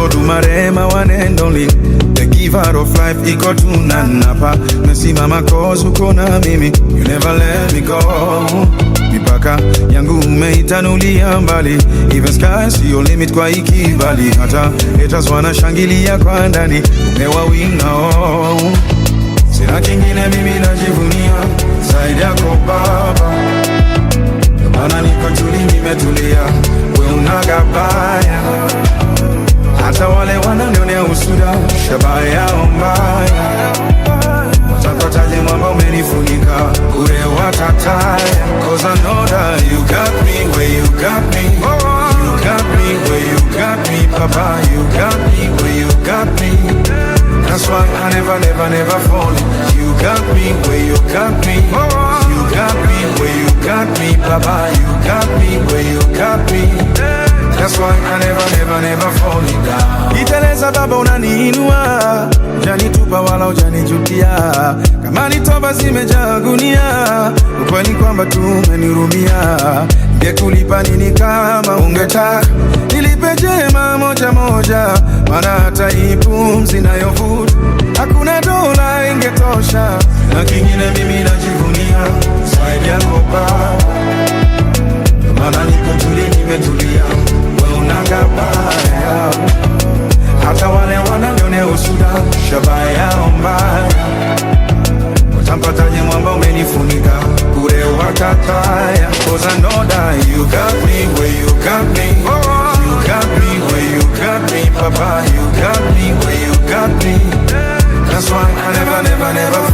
Lord umarema one and only, the giver of life, iko tunanapa. Nasimama cause uko na mimi, you never let me go. Mipaka yangu umeitanulia mbali, even sky see your limit kwa ikibali. Hata haters wanashangilia kwa ndani, umewawinga oh. Sina kingine mimi najivunia zaidi yako Baba, maana niko tuli nimetulia, we unagabaya. Hata wale wananionea usuda, shabaya yao mbaya, watapataje mwamba umenifunika, ure watataya. Cause I know that you got me where you got me, you got me where you got me, Papa, you got me where you got me. That's why I never fall. You got me where you got me, you got me where you got me, Papa, you got me where you got me. That's why I never fall down. Iteleza Baba unaniinua, janitupa wala ujanijutia. Kama ni toba zimejaa gunia, ukweli kwamba tumenirumia. Ngekulipa nini kama ungetaka nilipe jema moja moja, maana hata ipumzi nayovuta hakuna dola ingetosha. Na kingine mimi najivunia zaidi yako Baba, maana niko tuli nimetulia, we unagabaya. Hata wale wananionea usuda, shabaya yao mbaya, watampataje mwamba umenifunika, kure watataya. Cause I know that you got me where you got me, you got me where you got me, Papa, you got me where you got me. That's why I never